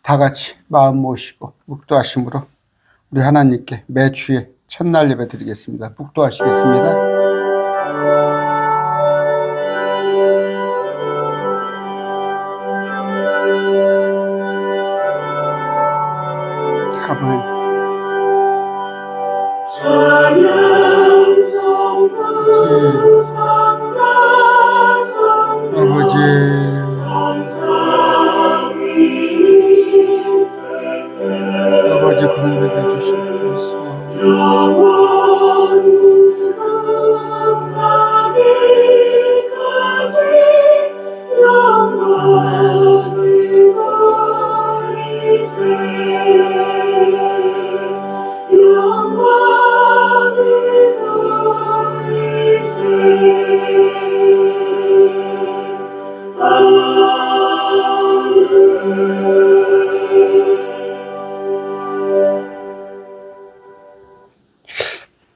다 같이 마음 모시고 묵도하심으로 우리 하나님께 매주에 첫날 예배 드리겠습니다. 묵도하시겠습니다. 아멘. 아버지, 아버지 긍휼히 주시옵소서.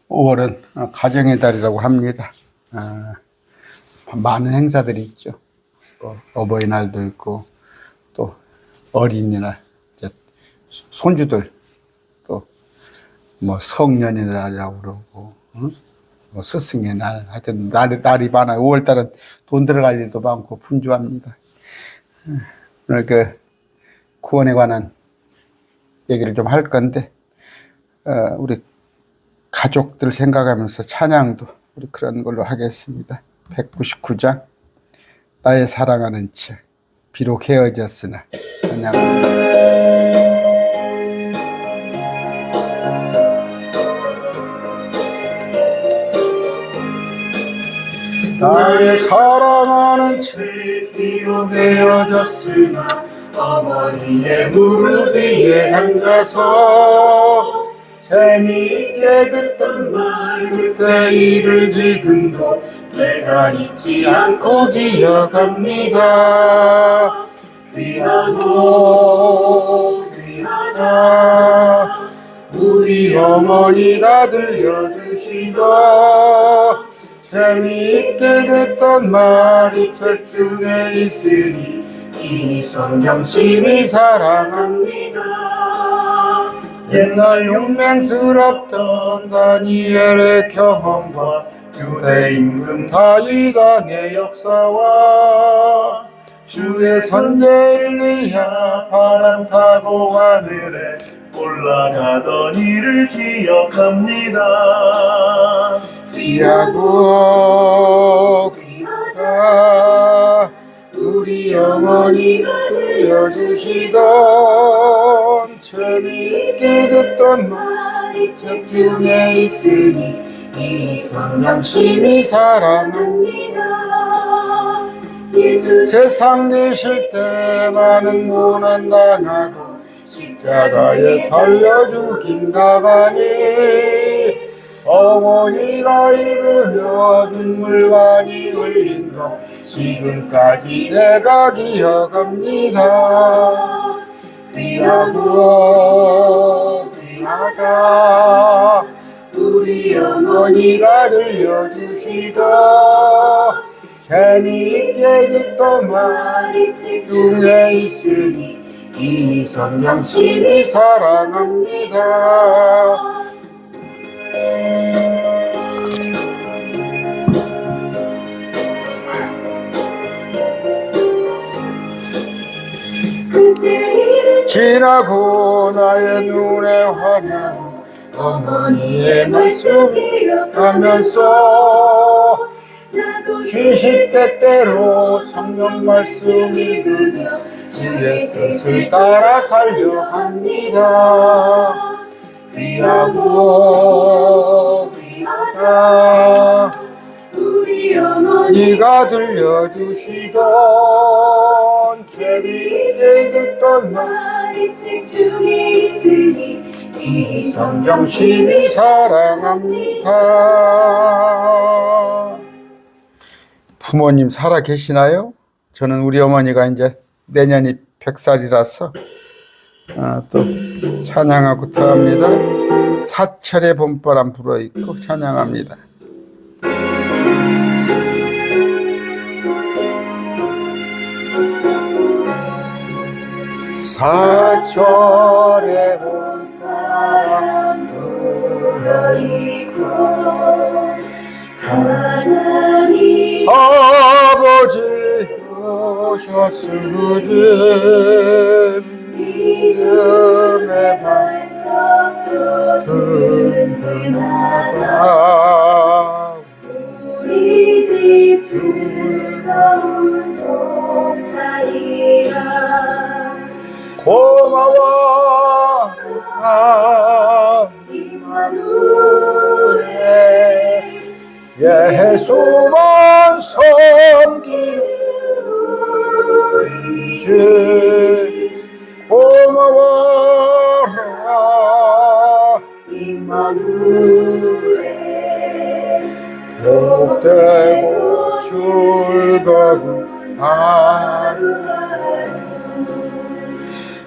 (5월은) 가정의 달이라고 합니다. 많은 행사들이 있죠. 어버이날도 있고, 또 어린이날, 손주들, 또 뭐 성년의 날이라고 그러고, 뭐 스승의 날, 하여튼 날이 많아요. 5월달은 돈 들어갈 일도 많고 분주합니다. 오늘 그 구원에 관한 얘기를 좀 할 건데, 우리 가족들 생각하면서 찬양도 우리 그런 걸로 하겠습니다. 199장 나의 사랑하는 책 비록 헤어졌으나 찬양합니다. 나의 사랑하는 책 비록 헤어졌으나 어머니의 무릎 위에 앉아서 재미있게 듣던 말 그때 일을 지금도 내가 잊지 않고 기억합니다. 귀하고 귀하다 우리 어머니가 들려주시던 재미있게 듣던 말이 책 중에 있으니 이 성경 심히 사랑합니다. 옛날 용맹스럽던 다니엘의 경험과 유대 임금 다윗왕의 역사와 주의 선제 엘리야 바람 타고 하늘에 올라가던 일을 기억합니다. 귀하고 귀하다 우리 어머니가 들려주시던 재미있게 듣던 말이 책 중에 있으니 이 성경 심히 사랑합니다. 세상 되실 때 많은 고난 당하고 십자가에 달려 죽임 당하니 어머니가 읽으며 눈물 많이 흘린 거 지금까지 내가 기억합니다. 귀하고 귀하다 우리 어머니가 들려주시던 재미있게 듣던 말이 책 중에 있으니 이 성경 심히 사랑합니다. 지나고 나의 눈에 환한 어머니의 말씀을 하면서 시시때때로 성경 말씀 읽으며 주의 뜻을 따라 살려갑니다. 귀하고 귀하다 우리 어머니가 들려주시던 재미있게 듣던 말이 책 중에 있으니 이 성경 심히 사랑합니다. 부모님 살아 계시나요? 저는 우리 어머니가 이제 내년이 100살이라서 또 찬양하고 들어갑니다. 사철의 봄바람 불어있고 찬양합니다. 사철의 봄바람 불어있고 하나님 아버지 오셨으니 믿음의 반석도 든든하다. 우리 집 즐거운 동산이라 고마워 임마누엘 예수만 섬기는 주 고마워라 임마누엘 복되고 즐거운 하루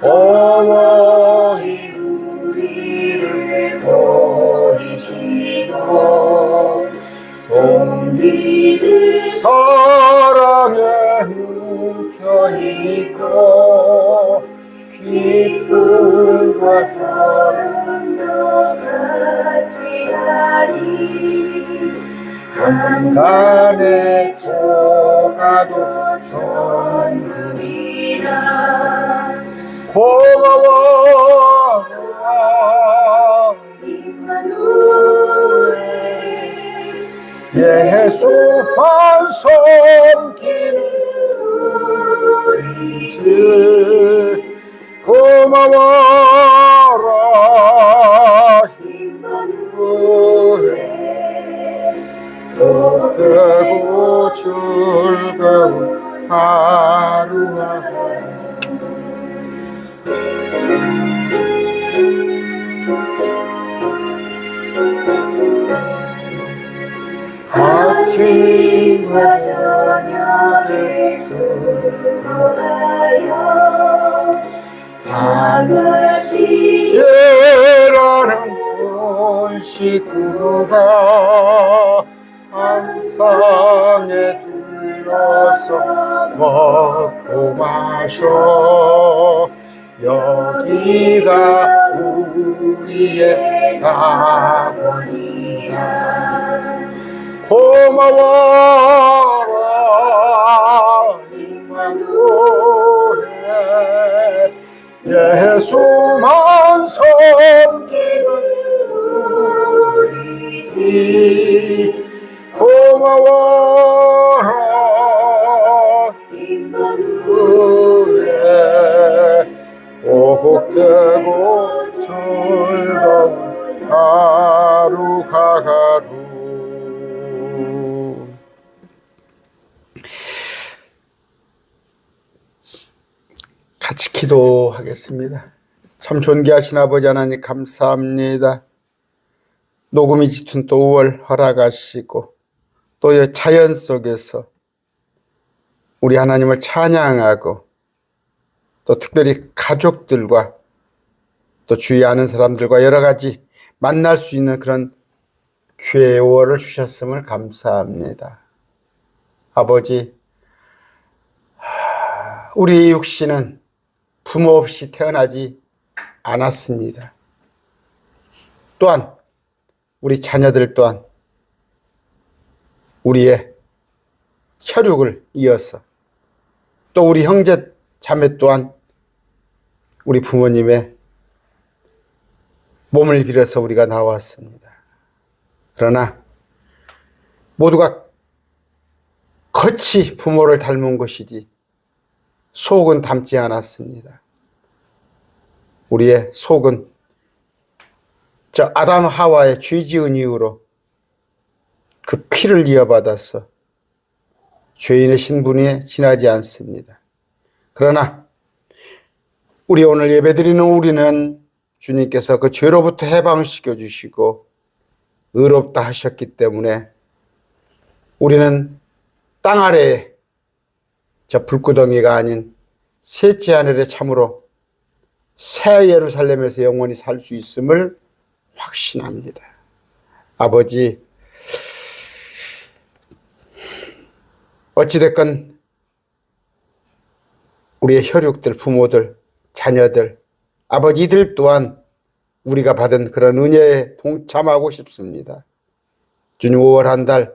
어머니 우리를 보이시고 동기들 사랑에 뭉쳐있고 기쁨과 사랑도 같이 하리 한간에 조가도 전국이라 고마워 임마누엘 예수만 섬기는 우리 주 고마워라 임마누엘 복되고 즐거운 하루하루 아침과 저녁에 수고하여 다같이 예라는 온 식구가 한 상에 둘러서 먹고 마셔 여기가 우리의 낙원이다 고마워라 임마누엘 예수만 섬기는 우리 집 고마워라 임마누엘 복되고 즐거운 하루가 하루 같이 기도하겠습니다. 참 존귀하신 아버지 하나님 감사합니다. 녹음이 짙은 또 5월 허락하시고 또 자연 속에서 우리 하나님을 찬양하고 또 특별히 가족들과 또 주위 아는 사람들과 여러 가지 만날 수 있는 그런 기회의 5월을 주셨음을 감사합니다. 아버지, 우리 육신은 부모 없이 태어나지 않았습니다. 또한 우리 자녀들 또한 우리의 혈육을 이어서 또 우리 형제 자매 또한 우리 부모님의 몸을 빌어서 우리가 나왔습니다. 그러나 모두가 겉이 부모를 닮은 것이지 속은 닮지 않았습니다. 우리의 속은 저 아담 하와의 죄 지은 이후로 그 피를 이어받아서 죄인의 신분에 지나지 않습니다. 그러나 우리 오늘 예배드리는 우리는 주님께서 그 죄로부터 해방시켜 주시고 의롭다 하셨기 때문에 우리는 땅 아래에 저 불구덩이가 아닌 셋째 하늘에 참으로 새 예루살렘에서 영원히 살 수 있음을 확신합니다. 아버지, 어찌됐건 우리의 혈육들, 부모들 자녀들, 아버지들 또한 우리가 받은 그런 은혜에 동참하고 싶습니다. 주님 5월 한 달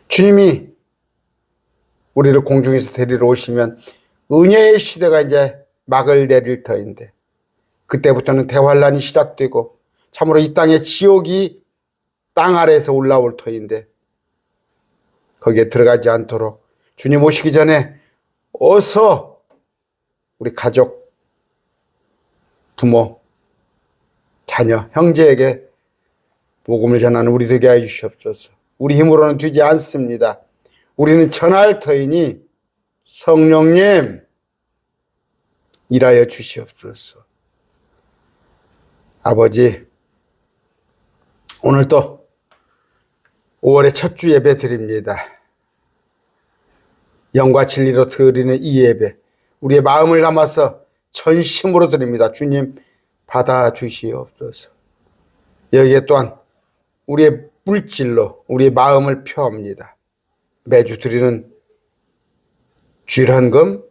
주님이 우리를 공중에서 데리러 오시면 은혜의 시대가 이제 막을 내릴 터인데 그때부터는 대환란이 시작되고 참으로 이 땅의 지옥이 땅 아래에서 올라올 터인데 거기에 들어가지 않도록 주님 오시기 전에 어서 우리 가족, 부모, 자녀, 형제에게 복음을 전하는 우리 되게 해 주시옵소서. 우리 힘으로는 되지 않습니다. 우리는 전할 터이니 성령님 일하여 주시옵소서. 아버지, 오늘 또 5월의 첫 주 예배 드립니다. 영과 진리로 드리는 이 예배, 우리의 마음을 담아서 전심으로 드립니다. 주님 받아주시옵소서. 여기에 또한 우리의 물질로 우리의 마음을 표합니다. 매주 드리는 주일헌금,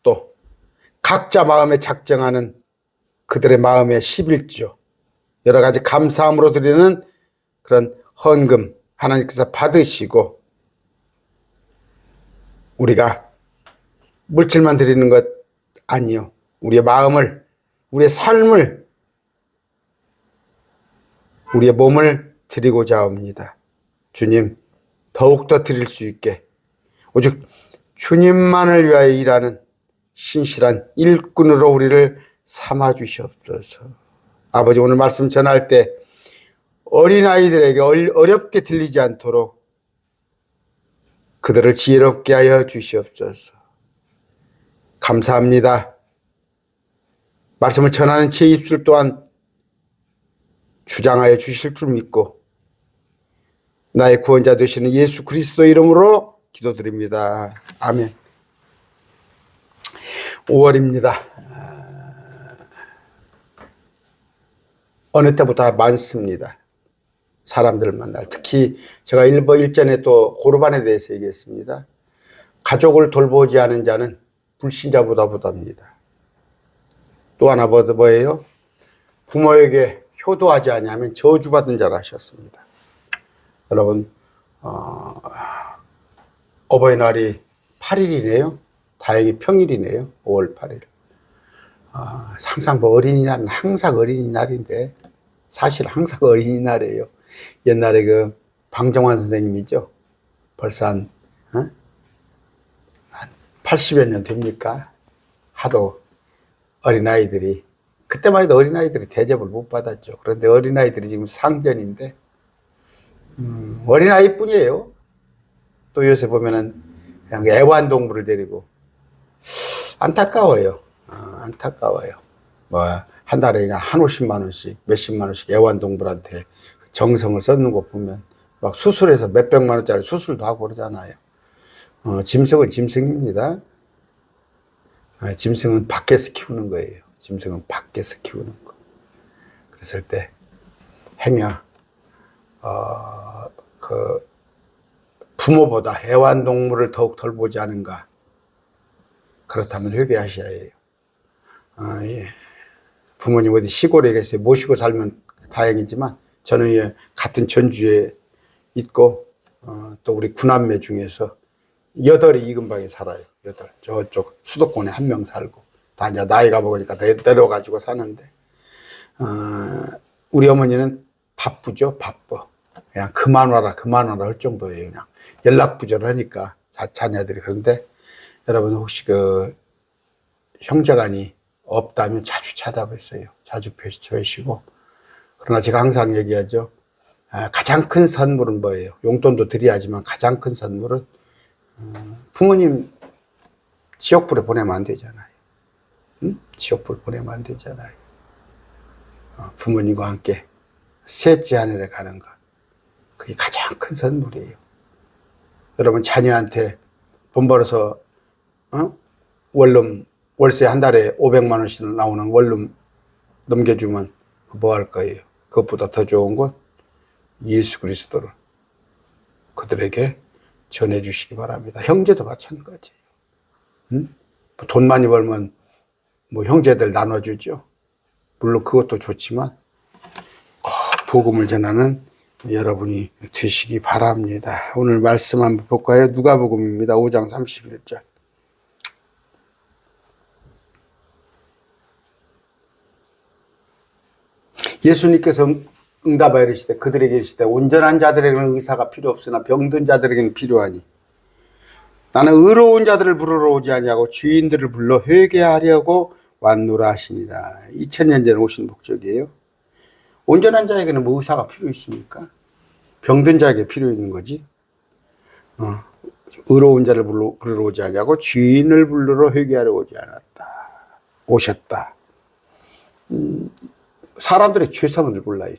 또 각자 마음에 작정하는 그들의 마음의 11조, 여러 가지 감사함으로 드리는 그런 헌금 하나님께서 받으시고 우리가 물질만 드리는 것 아니요. 우리의 마음을, 우리의 삶을, 우리의 몸을 드리고자 합니다. 주님, 더욱더 드릴 수 있게 오직 주님만을 위하여 일하는 신실한 일꾼으로 우리를 삼아 주시옵소서. 아버지, 오늘 말씀 전할 때 어린아이들에게 어렵게 들리지 않도록 그들을 지혜롭게 하여 주시옵소서. 감사합니다. 말씀을 전하는 제 입술 또한 주장하여 주실 줄 믿고 나의 구원자 되시는 예수 그리스도 이름으로 기도드립니다. 아멘. 5월입니다. 어느 때보다 많습니다. 사람들을 만날. 특히 제가 일전에 또 고르반에 대해서 얘기했습니다. 가족을 돌보지 않은 자는 불신자보다 보답니다. 또 하나 뭐예요? 부모에게 효도하지 않으면 저주받은 자라 하셨습니다. 여러분, 어버이날이 8일이네요. 다행히 평일이네요. 5월 8일. 항상 뭐 어린이날은 항상 어린이날인데 사실 항상 어린이날이에요. 옛날에 그 방정환 선생님이죠. 벌써 한 80여 년 됩니까? 하도 어린아이들이, 그때만 해도 어린아이들이 대접을 못 받았죠. 그런데 어린아이들이 지금 상전인데 어린아이뿐이에요. 또 요새 보면은 그냥 애완동물을 데리고 안타까워요. 안타까워요. 뭐 한 달에 그냥 한 50만 원씩 몇십만 원씩 애완동물한테 정성을 썼는 거 보면 막 수술해서 몇백만 원짜리 수술도 하고 그러잖아요. 짐승은 짐승입니다. 짐승은 밖에서 키우는 거예요. 짐승은 밖에서 키우는 거. 그랬을 때 행여 그 부모보다 애완동물을 더욱 덜 보지 않은가. 그렇다면 회개하셔야 해요. 예. 부모님 어디 시골에 계세요. 모시고 살면 다행이지만 저는 같은 전주에 있고 또 우리 구남매 중에서 8이 이 근방에 살아요. 8. 저쪽 수도권에 한 명 살고 다 이제 나이가 먹으니까 내려가지고 사는데 우리 어머니는 바쁘죠. 바빠. 그냥 그만 와라 할 정도예요. 그냥 연락부절하니까 자녀들이. 그런데 여러분 혹시 그 형제간이 없다면 자주 찾아뵀어요. 자주 뵈시고. 그러나 제가 항상 얘기하죠. 가장 큰 선물은 뭐예요? 용돈도 드려야지만 가장 큰 선물은 부모님 지옥불에 보내면 안 되잖아요. 응? 지옥불 보내면 안 되잖아요. 부모님과 함께 셋째 하늘에 가는 것. 그게 가장 큰 선물이에요. 여러분 자녀한테 돈 벌어서 원룸 월세 한 달에 500만 원씩 나오는 원룸 넘겨주면 뭐 할 거예요? 그것보다 더 좋은 건 예수 그리스도를 그들에게 전해주시기 바랍니다. 형제도 마찬가지예요. 응? 돈 많이 벌면 뭐 형제들 나눠주죠. 물론 그것도 좋지만 복음을 전하는 여러분이 되시기 바랍니다. 오늘 말씀 한번 볼까요? 누가복음입니다. 5장 31절. 예수님께서 응답하여 이르시되 그들에게 이르시되 온전한 자들에게는 의사가 필요 없으나 병든 자들에게는 필요하니 나는 의로운 자들을 부르러 오지 아니하고 죄인들을 불러 회개하려고 왔노라 하시니라. 2000년 전에 오신 목적이에요. 온전한 자에게는 뭐 의사가 필요 있습니까? 병든 자에게 필요 있는 거지. 의로운 자를 부르러 오지 아니하고 죄인을 불러러 회개하려 오지 않았다. 오셨다. 사람들의 죄성을 몰라요.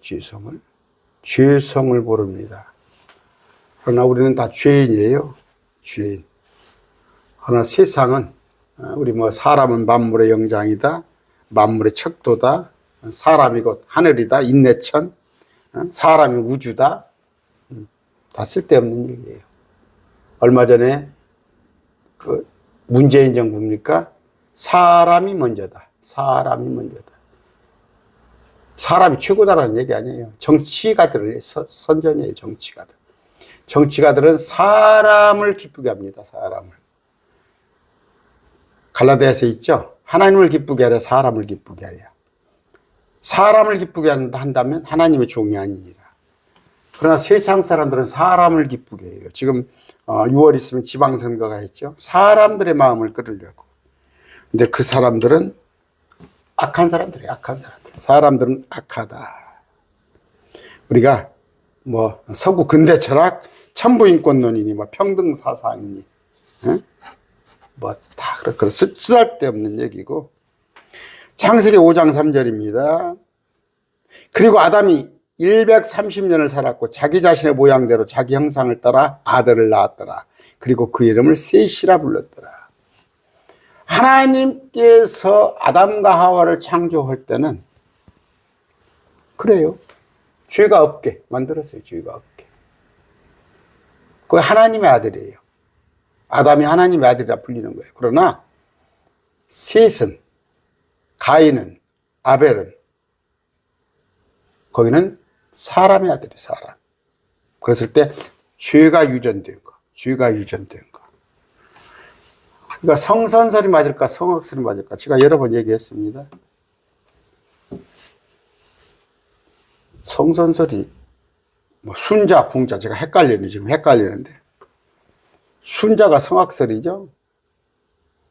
죄성을 모릅니다. 그러나 우리는 다 죄인이에요. 죄인. 그러나 세상은 우리 뭐 사람은 만물의 영장이다. 만물의 척도다. 사람이 곧 하늘이다. 인내천. 사람이 우주다. 다 쓸데없는 얘기예요. 얼마 전에 그 문재인 정부입니까? 사람이 먼저다. 사람이 최고다라는 얘기 아니에요. 정치가들을 선전이에요. 정치가들은 사람을 기쁘게 합니다. 사람을. 갈라디아서 있죠. 하나님을 기쁘게 하려 사람을 기쁘게 하려. 사람을 기쁘게 한다면 하나님의 종이 아니니라. 그러나 세상 사람들은 사람을 기쁘게 해요. 지금 6월 있으면 지방선거가 있죠. 사람들의 마음을 끌으려고. 근데 그 사람들은 악한 사람들이에요. 사람들은 악하다. 우리가 뭐 서구 근대 철학, 천부인권론이니 뭐 평등 사상이니 뭐 다 그렇고 쓸데없는 얘기고. 창세기 5장 3절입니다. 그리고 아담이 130년을 살았고 자기 자신의 모양대로 자기 형상을 따라 아들을 낳았더라. 그리고 그 이름을 셋이라 불렀더라. 하나님께서 아담과 하와를 창조할 때는 그래요. 죄가 없게 만들었어요. 죄가 없게. 그 하나님의 아들이에요. 아담이 하나님의 아들이라 불리는 거예요. 그러나 셋은, 가인은, 아벨은 거기는 사람의 아들이에요. 사람. 그랬을 때 죄가 유전된 거. 그러니까 성선설이 맞을까 성악설이 맞을까 제가 여러 번 얘기했습니다. 성선설이 뭐 순자, 궁자 제가 헷갈리는데 순자가 성악설이죠.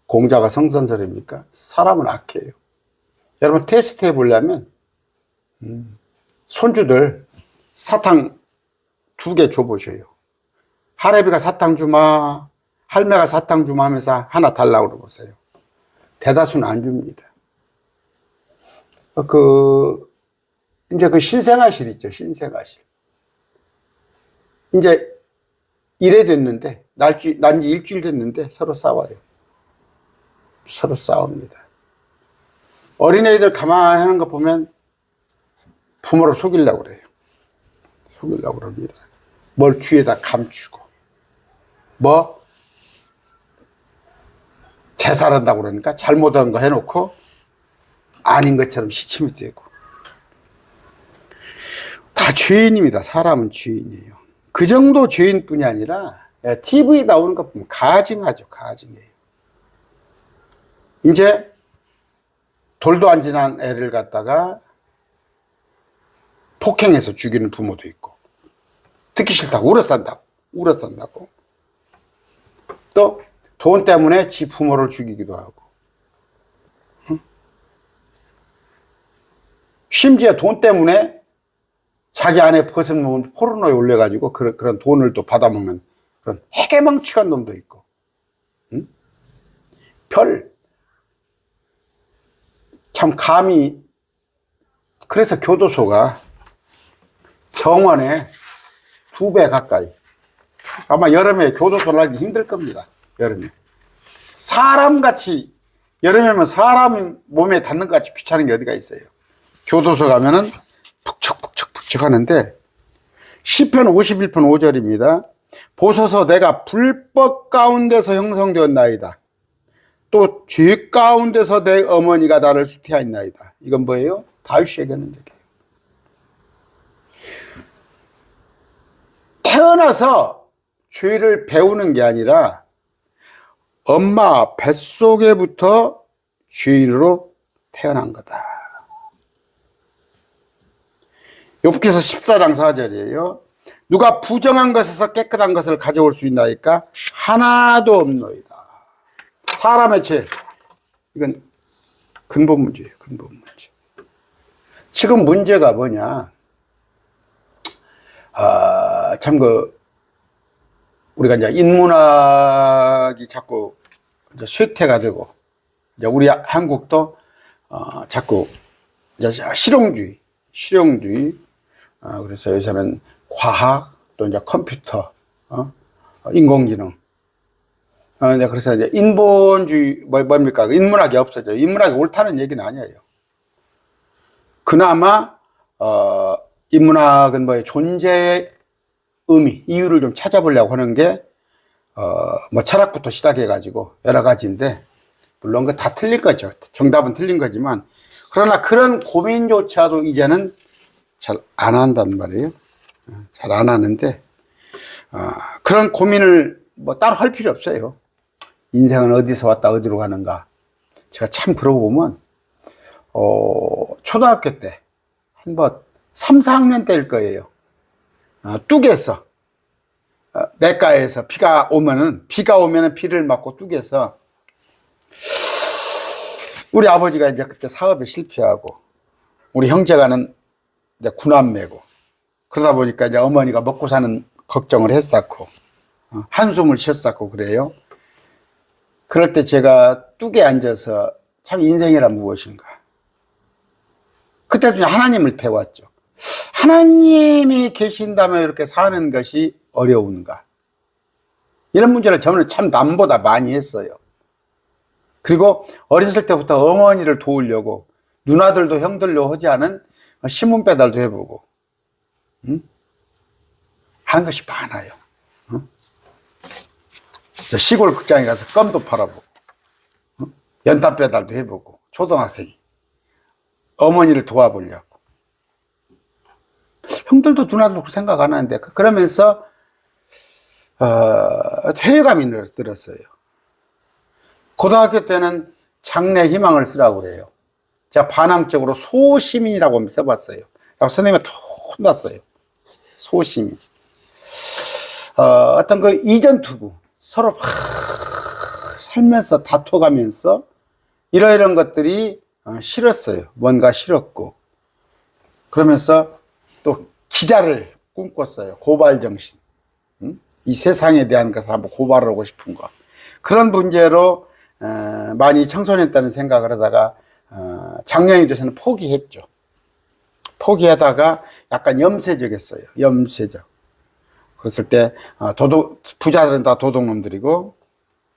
공자가 성선설입니까? 사람은 악해요. 여러분 테스트 해보려면 손주들 사탕 2개 줘보셔요. 할애비가 사탕 주마, 할매가 사탕 주마 하면서 하나 달라고 그러보세요. 대다수는 안 줍니다. 이제 그 신생아실 있죠. 신생아실. 이제 이래 됐는데, 난지 일주일 됐는데 서로 싸워요. 서로 싸웁니다. 어린애들 가만히 하는 거 보면 부모를 속이려고 그래요. 속이려고 그럽니다. 뭘 뒤에다 감추고, 뭐, 제살한다고 그러니까 잘못한 거 해놓고 아닌 것처럼 시침이 되고. 다 죄인입니다. 사람은 죄인이에요. 그 정도 죄인뿐이 아니라 TV에 나오는 거 보면 가증하죠. 가증해요. 이제 돌도 안 지난 애를 갖다가 폭행해서 죽이는 부모도 있고, 듣기 싫다고 울어싼다고. 또 돈 때문에 지 부모를 죽이기도 하고. 심지어 돈 때문에 자기 아내 벗은 포르노에 올려가지고 그런 돈을 또 받아먹는 그런 해괴망측한 놈도 있고. 참 감히. 그래서 교도소가 정원에 2배 가까이. 아마 여름에 교도소를 하기 힘들 겁니다. 여름에. 사람같이, 여름에면 사람 몸에 닿는 것 같이 귀찮은 게 어디가 있어요. 교도소 가면은 푹척 하는데, 시편 51편 5절입니다. 보소서 내가 불법 가운데서 형성되었나이다. 또 죄 가운데서 내 어머니가 나를 수태하였나이다. 이건 뭐예요? 다윗이 얘기하는 얘기예요. 태어나서 죄를 배우는 게 아니라 엄마 뱃속에부터 죄인으로 태어난 거다. 욥기서 14장 4절이에요. 누가 부정한 것에서 깨끗한 것을 가져올 수 있나이까? 하나도 없노이다. 사람의 죄, 이건 근본 문제예요. 근본 문제. 지금 문제가 뭐냐? 우리가 이제 인문학이 자꾸 이제 쇠퇴가 되고, 이제 우리 한국도 자꾸 이제 실용주의, 그래서 여기서는 과학, 또 이제 컴퓨터, 인공지능. 그래서 이제 인본주의, 뭡니까? 인문학이 없어져요. 인문학이 옳다는 얘기는 아니에요. 그나마, 인문학은 뭐예요? 존재의 의미, 이유를 좀 찾아보려고 하는 게, 철학부터 시작해가지고 여러 가지인데, 물론 그 다 틀린 거죠. 정답은 틀린 거지만, 그러나 그런 고민조차도 이제는 잘 안 한단 말이에요. 잘 안 하는데, 그런 고민을 뭐 따로 할 필요 없어요. 인생은 어디서 왔다 어디로 가는가. 제가 참 그러고 보면, 초등학교 때, 한번 3, 4학년 때일 거예요. 뚝에서, 내과에서 비가 오면은 비를 맞고 뚝에서, 우리 아버지가 이제 그때 사업에 실패하고, 우리 형제가는 이제 군함매고, 그러다 보니까 이제 어머니가 먹고 사는 걱정을 했었고, 한숨을 쉬었었고, 그래요. 그럴 때 제가 뚝에 앉아서 참 인생이란 무엇인가. 그때도 하나님을 배웠죠. 하나님이 계신다면 이렇게 사는 것이 어려운가. 이런 문제를 저는 참 남보다 많이 했어요. 그리고 어렸을 때부터 어머니를 도우려고 누나들도 형들도 하지 않은 신문 배달도 해보고, 하는 것이 많아요. 저 시골 극장에 가서 껌도 팔아보고, 연탄 배달도 해보고, 초등학생이 어머니를 도와보려고. 형들도 누나들도 그렇게 생각 안 하는데, 그러면서 회의감이 들었어요. 고등학교 때는 장래 희망을 쓰라고 그래요. 제가 반항적으로 소시민이라고 한번 써봤어요. 선생님이 더 혼났어요. 소시민. 어떤 그 이전 투구, 서로 막 살면서 다퉈가면서 이런 것들이 싫었어요. 뭔가 싫었고. 그러면서 또 기자를 꿈꿨어요. 고발 정신. 이 세상에 대한 것을 한번 고발을 하고 싶은 거. 그런 문제로 많이 청소년 때는 생각을 하다가 작년이 돼서는 포기했죠. 포기하다가 약간 염세적했어요. 염세적. 그랬을 때 부자들은 다 도둑놈들이고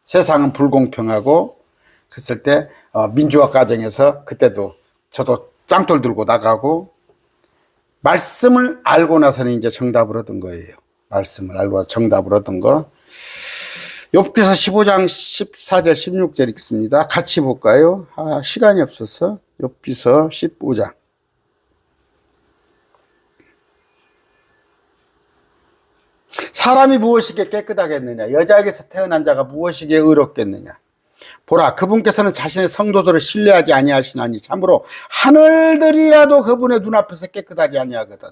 세상은 불공평하고, 그랬을 때 민주화 과정에서 그때도 저도 짱돌 들고 나가고, 말씀을 알고 나서는 이제 정답을 얻은 거예요. 말씀을 알고 정답을 얻은 거. 욥기서 15장 14절 16절 읽습니다. 같이 볼까요? 시간이 없어서. 욥기서 15장. 사람이 무엇이게 깨끗하겠느냐? 여자에게서 태어난 자가 무엇이게 의롭겠느냐? 보라, 그분께서는 자신의 성도들을 신뢰하지 아니하시나니 참으로 하늘들이라도 그분의 눈앞에서 깨끗하지 아니하거든.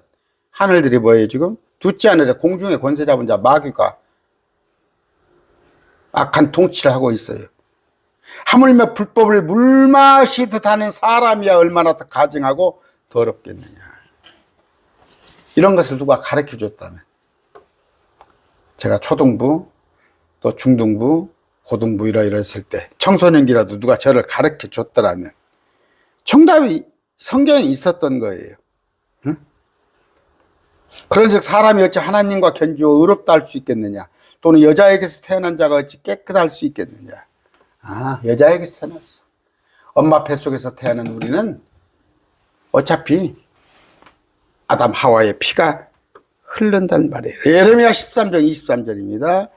하늘들이 뭐예요 지금? 두째 하늘에 공중에 권세 잡은 자 마귀가 악한 통치를 하고 있어요. 하물며 불법을 물마시듯 하는 사람이야 얼마나 더 가증하고 더럽겠느냐. 이런 것을 누가 가르쳐 줬다면, 제가 초등부, 또 중등부, 고등부 이랬을 때 청소년기라도 누가 저를 가르쳐 줬더라면 정답이 성경에 있었던 거예요. 응? 그런즉 사람이 어찌 하나님과 견주어 의롭다 할 수 있겠느냐, 또는 여자에게서 태어난 자가 어찌 깨끗할 수 있겠느냐. 여자에게서 태어났어. 엄마 뱃속에서 태어난 우리는 어차피 아담 하와의 피가 흐른단 말이에요. 예레미야 13장 23절입니다.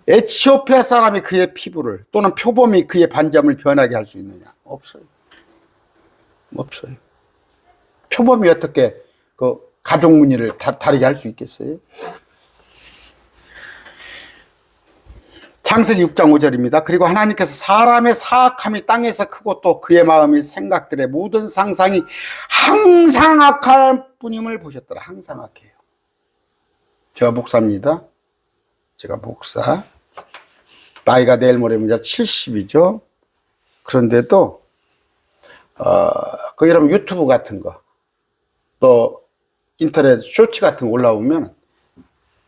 에티오피아 사람이 그의 피부를 또는 표범이 그의 반점을 변하게 할 수 있느냐? 없어요. 없어요. 표범이 어떻게 그 가죽 무늬를 다르게 할 수 있겠어요? 창세기 6장 5절입니다. 그리고 하나님께서 사람의 사악함이 땅에서 크고 또 그의 마음이 생각들의 모든 상상이 항상 악할 뿐임을 보셨더라. 항상 악해요. 제가 목사입니다. 제가 목사. 나이가 내일 모레면 이제 70이죠. 그런데도 그 여러분 유튜브 같은 거, 또 인터넷 쇼츠 같은 거 올라오면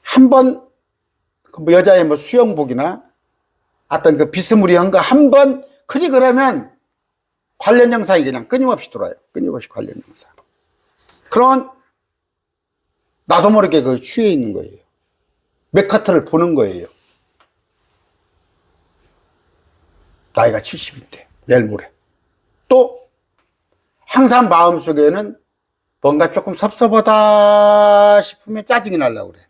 한번 그 여자의 뭐 수영복이나 어떤 그 비스무리한 거 한번 클릭을 하면 관련 영상이 그냥 끊임없이 들어와요. 끊임없이 관련 영상. 그런 나도 모르게 그 취해 있는 거예요. 맥커트를 보는 거예요. 나이가 70인데 내일 모레. 또 항상 마음속에는 뭔가 조금 섭섭하다 싶으면 짜증이 나려고 그래.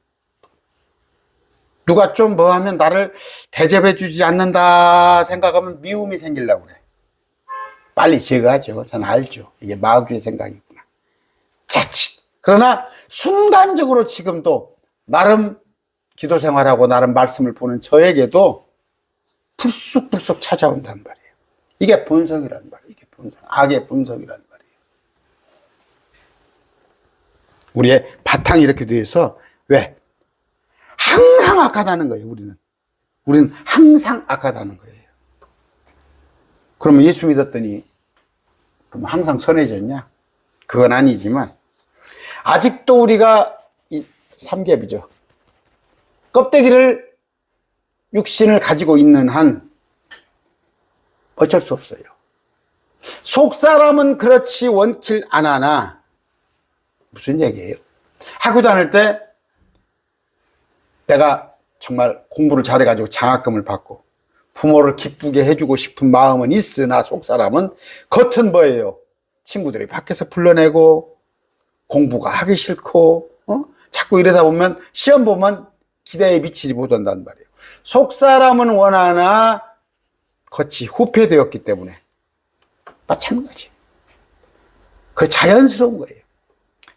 누가 좀 뭐 하면 나를 대접해 주지 않는다 생각하면 미움이 생기려고 그래. 빨리 제거하죠. 저는 알죠. 이게 마귀의 생각이구나. 자칫. 그러나 순간적으로 지금도 나름 기도 생활하고 나름 말씀을 보는 저에게도 불쑥불쑥 찾아온단 말이에요. 이게 본성이란 말이에요. 이게 본성. 악의 본성이란 말이에요. 우리의 바탕이 이렇게 돼서 왜? 항상 악하다는 거예요, 우리는 항상 악하다는 거예요. 그러면 예수 믿었더니 그럼 항상 선해졌냐? 그건 아니지만 아직도 우리가 이 삼겹이죠. 껍데기를 육신을 가지고 있는 한 어쩔 수 없어요. 속 사람은 그렇지 원킬 안 하나. 무슨 얘기예요? 학교 다닐 때 내가 정말 공부를 잘해가지고 장학금을 받고 부모를 기쁘게 해주고 싶은 마음은 있으나 속 사람은 겉은 뭐예요? 친구들이 밖에서 불러내고 공부가 하기 싫고 자꾸 이러다 보면 시험 보면 기대에 미치지 못한단 말이에요. 속 사람은 원하나 겉이 후패되었기 때문에 마찬가지. 그 자연스러운 거예요.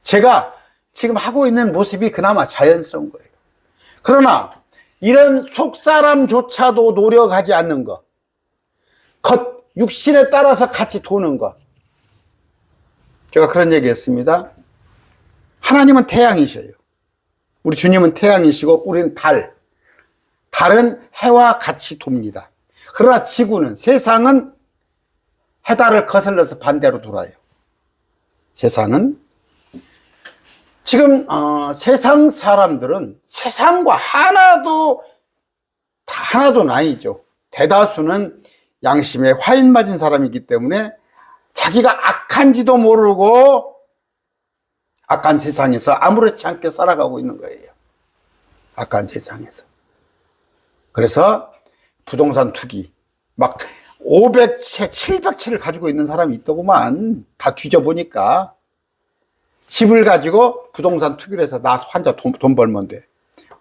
제가 지금 하고 있는 모습이 그나마 자연스러운 거예요. 그러나 이런 속사람조차도 노력하지 않는 것, 겉 육신에 따라서 같이 도는 것. 제가 그런 얘기 했습니다. 하나님은 태양이셔요. 우리 주님은 태양이시고 우리는 달. 달은 해와 같이 돕니다. 그러나 지구는, 세상은 해달을 거슬러서 반대로 돌아요. 세상은 지금 세상 사람들은 세상과 하나도 아니죠. 대다수는 양심에 화인 맞은 사람이기 때문에 자기가 악한지도 모르고 악한 세상에서 아무렇지 않게 살아가고 있는 거예요. 악한 세상에서. 그래서 부동산 투기 막 500채, 700채를 가지고 있는 사람이 있더구만. 다 뒤져보니까 집을 가지고 부동산 투기를 해서 나 혼자 돈 벌면 돼.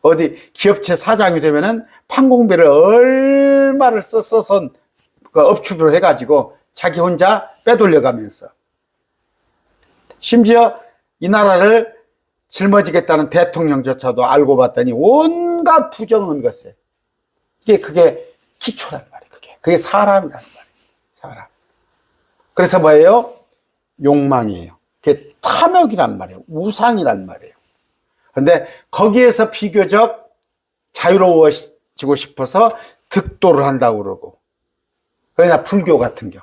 어디 기업체 사장이 되면은 판공비를 얼마를 써서 그 업추비로 해가지고 자기 혼자 빼돌려가면서 심지어 이 나라를 짊어지겠다는 대통령조차도 알고 봤더니 온갖 부정한 것에 그게 기초란 말이에요. 그게 사람이란 말이에요. 사람. 그래서 뭐예요? 욕망이에요. 그게 탐욕이란 말이에요. 우상이란 말이에요. 그런데 거기에서 비교적 자유로워지고 싶어서 득도를 한다고 그러고. 그러나 불교 같은 경.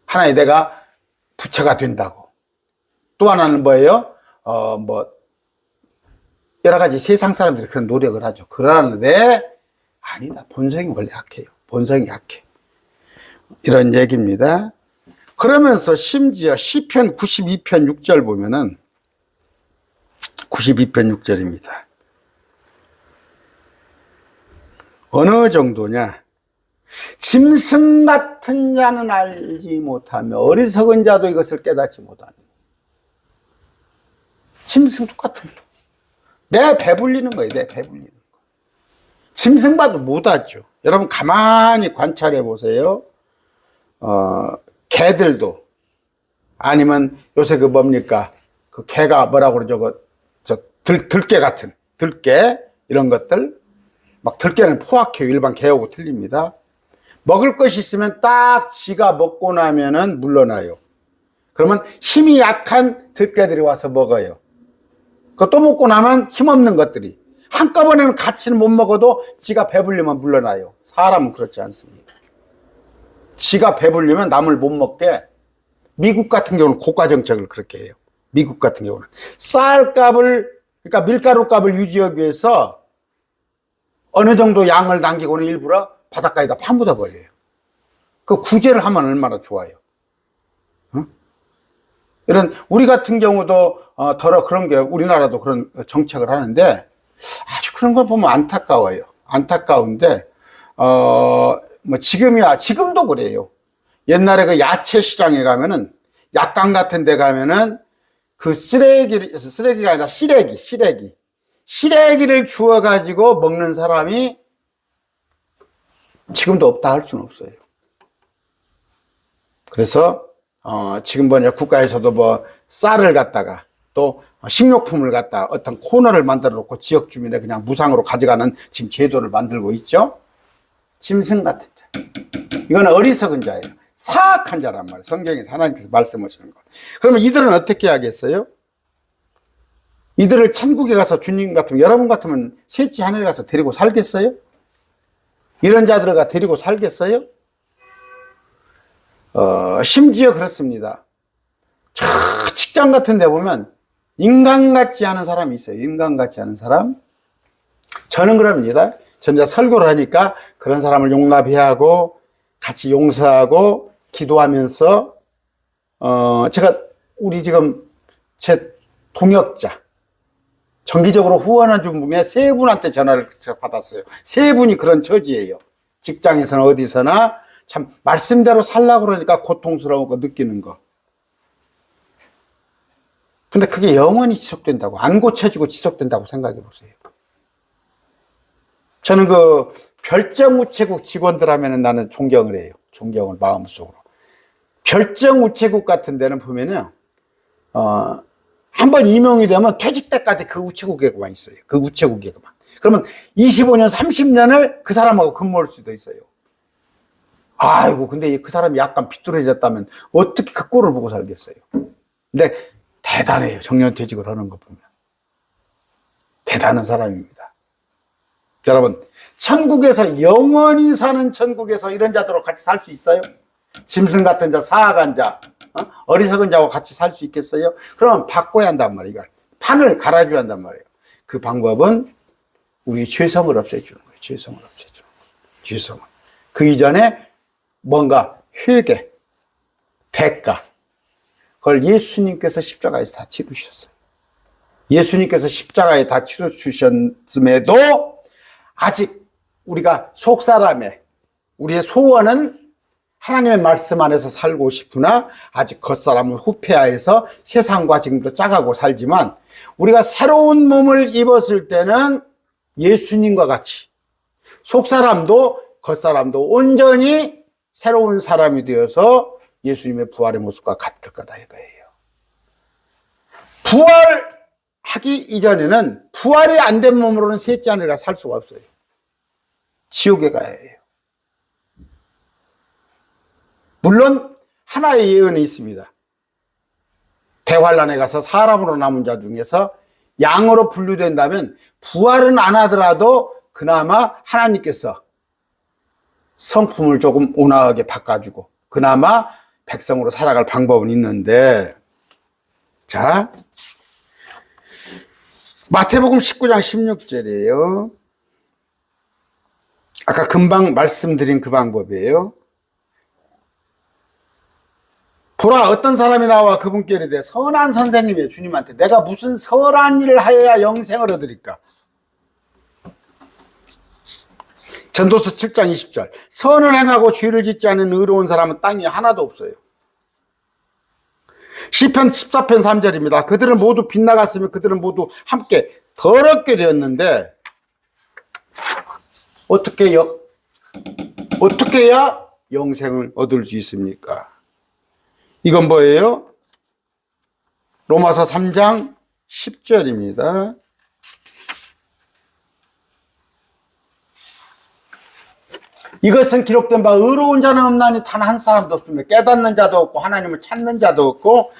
하나의 내가 부처가 된다고. 또 하나는 뭐예요? 여러 가지 세상 사람들이 그런 노력을 하죠. 그러는데, 아니다. 본성이 원래 약해요. 본성이 약해. 이런 얘기입니다. 그러면서 심지어 시편 92편 6절 보면은 92편 6절입니다. 어느 정도냐? 짐승 같은 자는 알지 못하며 어리석은 자도 이것을 깨닫지 못하는. 짐승 똑같은 거. 내 배불리는 거예요. 내 배불리는 거. 짐승봐도 못하죠. 여러분 가만히 관찰해 보세요. 개들도 아니면 요새 그 뭡니까 그 개가 뭐라고 그러죠? 들개 같은 들개 이런 것들 막 들개는 포악해요. 일반 개하고 틀립니다. 먹을 것이 있으면 딱 지가 먹고 나면은 물러나요. 그러면 힘이 약한 들개들이 와서 먹어요. 그거 먹고 나면 힘없는 것들이 한꺼번에는 같이는 못 먹어도 지가 배불리면 물러나요. 사람은 그렇지 않습니다. 지가 배불리면 남을 못 먹게 미국 같은 경우는 고가 정책을 그렇게 해요. 미국 같은 경우는 쌀값을 그러니까 밀가루 값을 유지하기 위해서 어느 정도 양을 남기고는 일부러 바닷가에다 파묻어 버려요. 그 구제를 하면 얼마나 좋아요. 이런 우리 같은 경우도 더러 그런 게 우리나라도 그런 정책을 하는데 아주 그런 걸 보면 안타까워요. 안타까운데 뭐 지금도 그래요. 옛날에 그 야채 시장에 가면은 약간 같은 데 가면은 그 쓰레기가 아니라 시래기를 주워 가지고 먹는 사람이 지금도 없다 할 수는 없어요. 그래서 지금 뭐냐 국가에서도 뭐 쌀을 갖다가 또 식료품을 갖다 어떤 코너를 만들어 놓고 지역 주민에 그냥 무상으로 가져가는 지금 제도를 만들고 있죠. 짐승 같은 자. 이거는 어리석은 자예요. 사악한 자란 말이에요. 성경에서 하나님께서 말씀하시는 거. 그러면 이들은 어떻게 하겠어요? 이들을 천국에 가서 주님 같으면 여러분 같으면 셋째 하늘에 가서 데리고 살겠어요? 이런 자들을 데리고 살겠어요? 심지어 그렇습니다. 직장 같은 데 보면 인간 같지 않은 사람이 있어요. 인간 같지 않은 사람. 저는 그럽니다. 저는 설교를 하니까 그런 사람을 용납해야 하고 같이 용서하고 기도하면서 제가 우리 지금 제 동역자 정기적으로 후원해 준 분에 세 분한테 전화를 제가 받았어요. 세 분이 그런 처지예요. 직장에서나 어디서나 참 말씀대로 살라고 그러니까 고통스러운 거 느끼는 거. 근데 그게 영원히 지속된다고 안 고쳐지고 지속된다고 생각해 보세요. 저는 그 별정우체국 직원들 하면은 나는 존경을 해요. 존경을 마음속으로. 별정우체국 같은 데는 보면은 한번 임용이 되면 퇴직 때까지 그 우체국에만 있어요. 그 우체국에만. 그러면 25년, 30년을 그 사람하고 근무할 수도 있어요. 아이고, 근데 그 사람이 약간 비뚤어졌다면 어떻게 그 꼴을 보고 살겠어요. 근데 대단해요. 정년퇴직을 하는 거 보면. 대단한 사람입니다. 여러분, 천국에서 영원히 사는 천국에서 이런 자들과 같이 살 수 있어요? 짐승 같은 자, 사악한 자, 어리석은 자와 같이 살 수 있겠어요? 그러면 바꿔야 한단 말이에요. 이걸 판을 갈아줘야 한단 말이에요. 그 방법은 우리 죄성을 없애주는 거예요. 죄성을 없애주는 거예요. 죄성을. 그 이전에 뭔가 회개, 대가, 그걸 예수님께서 십자가에서 다 치르셨어요. 예수님께서 십자가에 다 치러주셨음에도 아직 우리가 속사람의 우리의 소원은 하나님의 말씀 안에서 살고 싶으나 아직 겉사람은 후패하여서 세상과 지금도 짜가고 살지만 우리가 새로운 몸을 입었을 때는 예수님과 같이 속사람도 겉사람도 온전히 새로운 사람이 되어서 예수님의 부활의 모습과 같을 거다 이거예요. 부활하기 이전에는 부활이 안 된 몸으로는 셋째 하늘이라 살 수가 없어요. 지옥에 가야 해요. 물론 하나의 예언이 있습니다. 대환란에 가서 사람으로 남은 자 중에서 양으로 분류된다면 부활은 안 하더라도 그나마 하나님께서 성품을 조금 온화하게 바꿔주고 그나마 백성으로 살아갈 방법은 있는데, 자, 마태복음 19장 16절이에요. 아까 금방 말씀드린 그 방법이에요. 보라, 어떤 사람이 나와 그분께 이르되 선한 선생님이에요. 주님한테 내가 무슨 선한 일을 하여야 영생을 얻으리까? 전도서 7장 20절. 선을 행하고 죄를 짓지 않은 의로운 사람은 땅 위에 하나도 없어요. 시편 14편 3절입니다. 그들은 모두 빗나갔으며 그들은 모두 함께 더럽게 되었는데 어떻게 해야 영생을 얻을 수 있습니까? 이건 뭐예요? 로마서 3장 10절입니다. 이것은 기록된 바 의로운 자는 없나니 단 한 사람도 없으며 깨닫는 자도 없고 하나님을 찾는 자도 없고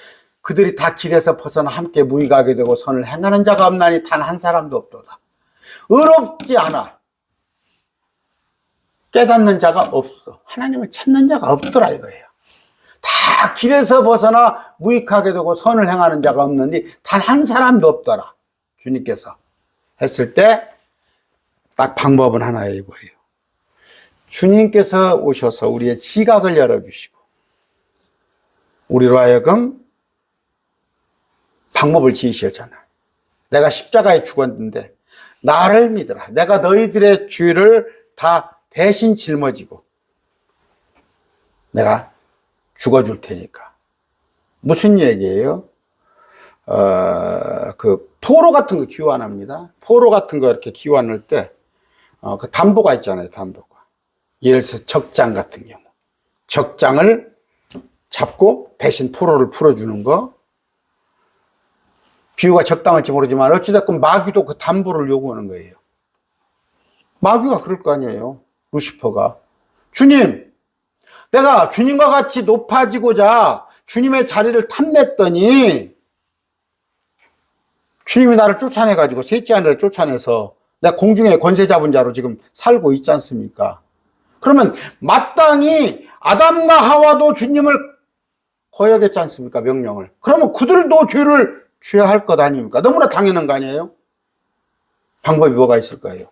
그들이 다 길에서 벗어나 함께 무익하게 되고 선을 행하는 자가 없나니 단 한 사람도 없도다. 의롭지 않아. 깨닫는 자가 없어. 하나님을 찾는 자가 없더라 이거예요. 다 길에서 벗어나 무익하게 되고 선을 행하는 자가 없는데 단 한 사람도 없더라. 주님께서 했을 때 딱 방법은 하나예요. 뭐예요? 주님께서 오셔서 우리의 지각을 열어주시고 우리로 하여금 방법을 지으셨잖아. 내가 십자가에 죽었는데 나를 믿으라. 내가 너희들의 죄를 다 대신 짊어지고 내가 죽어줄 테니까. 무슨 얘기예요? 그 포로 같은 거 기원합니다. 포로 같은 거 이렇게 기원할 때 그 담보가 있잖아요. 담보가. 예를 들어서 적장 같은 경우. 적장을 잡고 대신 포로를 풀어주는 거. 비유가 적당할지 모르지만 어찌됐건 마귀도 그 담보를 요구하는 거예요. 마귀가 그럴 거 아니에요. 루시퍼가. 주님, 내가 주님과 같이 높아지고자 주님의 자리를 탐냈더니 주님이 나를 쫓아내가지고 셋째 아내를 쫓아내서 내가 공중에 권세 잡은 자로 지금 살고 있지 않습니까? 그러면 마땅히 아담과 하와도 주님을 거역했지 않습니까? 명령을. 그러면 그들도 죄를 져야 할 것 아닙니까? 너무나 당연한 거 아니에요? 방법이 뭐가 있을까요?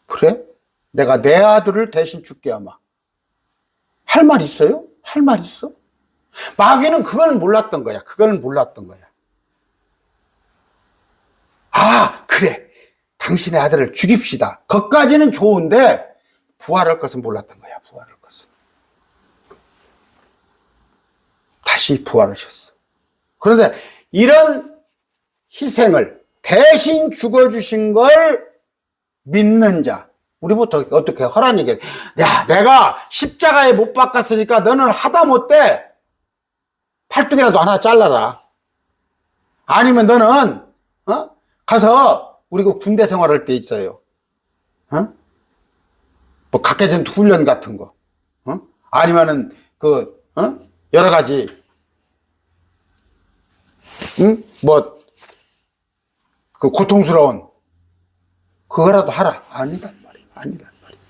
그래? 내가 내 아들을 대신 죽게 하마. 할 말 있어요? 할 말 있어? 마귀는 그걸 몰랐던 거야. 그걸 몰랐던 거야. 아, 그래. 당신의 아들을 죽입시다. 그것까지는 좋은데 부활할 것은 몰랐던 거야. 부활할 것은. 다시 부활하셨어. 그런데 이런 희생을 대신 죽어주신 걸 믿는 자, 우리부터 어떻게 하라는 얘기야. 야, 내가 십자가에 못 박았으니까 너는 하다못해 팔뚝이라도 하나 잘라라. 아니면 너는 가서 우리 그 군대 생활할 때 있어요. 뭐 각개전 훈련 같은 거. 아니면은 여러 가지 뭐 그 고통스러운 그거라도 하라. 아니단 말이야. 아니단 말이야.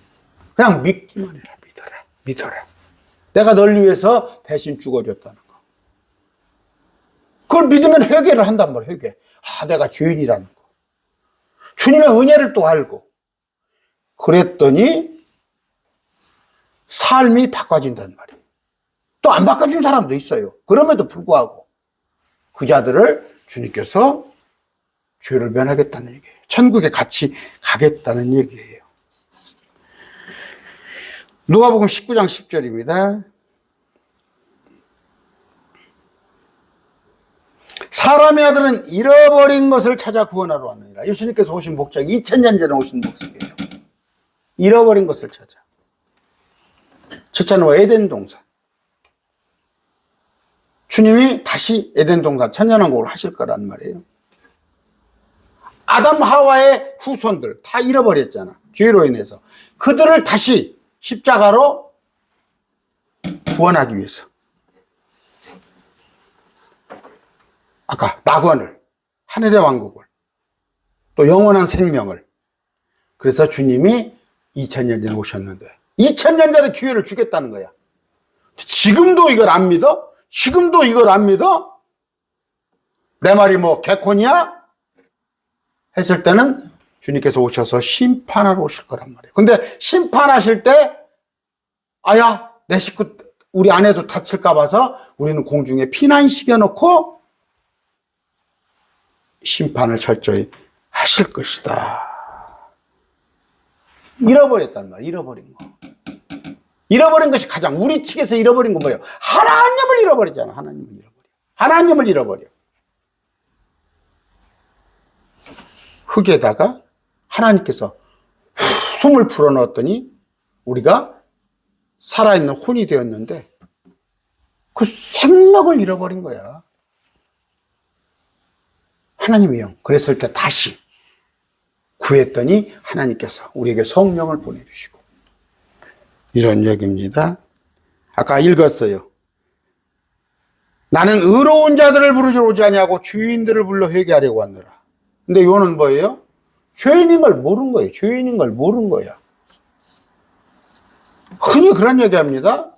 그냥 믿기만 해라. 믿어라. 믿어라. 내가 널 위해서 대신 죽어줬다는 거. 그걸 믿으면 회개를 한단 말이야. 회개. 아, 내가 죄인이라는 거. 주님의 은혜를 또 알고. 그랬더니 삶이 바꿔진단 말이에요. 또 안 바꿔준 사람도 있어요. 그럼에도 불구하고 그 자들을 주님께서 죄를 면하겠다는 얘기예요. 천국에 같이 가겠다는 얘기예요. 누가복음 19장 10절입니다. 사람의 아들은 잃어버린 것을 찾아 구원하러 왔느니라. 예수님께서 오신 목적이 2000년 전에 오신 목적이에요. 잃어버린 것을 찾아. 첫째는 에덴 동산. 주님이 다시 에덴 동산 천년왕국을 하실 거란 말이에요. 아담 하와의 후손들 다 잃어버렸잖아. 죄로 인해서. 그들을 다시 십자가로 구원하기 위해서. 아까 낙원을, 하늘의 왕국을, 또 영원한 생명을. 그래서 주님이 2000년 전에 오셨는데 2000년 전에 기회를 주겠다는 거야. 지금도 이걸 안 믿어? 지금도 이걸 안 믿어? 내 말이 뭐 개콘이야? 했을 때는 주님께서 오셔서 심판하러 오실 거란 말이에요. 근데 심판하실 때 아야 내 식구 우리 아내도 다칠까 봐서 우리는 공중에 피난 시켜놓고 심판을 철저히 하실 것이다. 잃어버렸단 말이에요. 잃어버린 거. 잃어버린 것이 가장 우리 측에서 잃어버린 건 뭐예요? 하나님을 잃어버리잖아. 하나님을 잃어버려. 하나님을 잃어버려. 흙에다가 하나님께서 숨을 풀어넣었더니 우리가 살아있는 혼이 되었는데 그 생명을 잃어버린 거야. 하나님의 영. 그랬을 때 다시 구했더니 하나님께서 우리에게 성령을 보내주시고 이런 얘기입니다. 아까 읽었어요. 나는 의로운 자들을 부르러 오지 아니하고 죄인들을 불러 회개하려고 왔노라. 근데 이거는 뭐예요? 죄인인 걸 모르는 거예요. 죄인인 걸 모르는 거야. 흔히 그런 얘기합니다.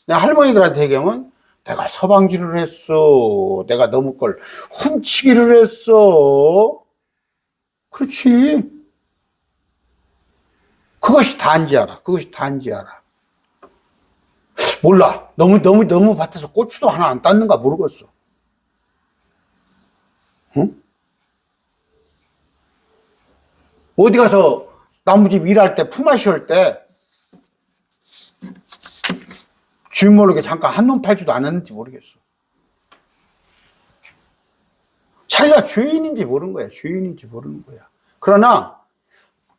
할머니들한테 얘기하면 내가 서방지를 했어. 내가 너무 걸 훔치기를 했어. 그렇지. 그것이 다인지 알아. 그것이 다인지 알아. 몰라. 너무 밭에서 고추도 하나 안 땄는가 모르겠어. 응? 어디 가서 나무집 일할 때, 품앗이 할 때, 주인 모르게 잠깐 한눈 팔지도 않았는지 모르겠어. 자기가 죄인인지 모르는 거야. 죄인인지 모르는 거야. 그러나,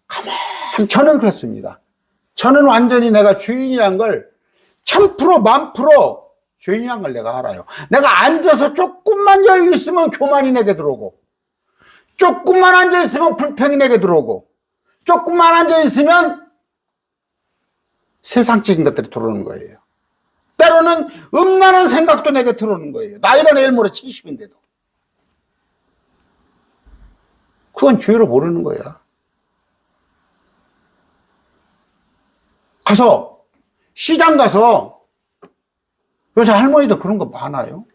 가만히, 저는 그렇습니다. 저는 완전히 내가 죄인이란 걸 1000%, 1000% 죄인이란 걸 내가 알아요. 내가 앉아서 조금만 여유 있으면 교만이 내게 들어오고, 조금만 앉아있으면 불평이 내게 들어오고, 조금만 앉아있으면 세상적인 것들이 들어오는 거예요. 때로는 음란한 생각도 내게 들어오는 거예요. 나이가 내일 모레 70인데도. 그건 죄로 모르는 거야. 가서, 시장 가서, 요새 할머니도 그런 거 많아요.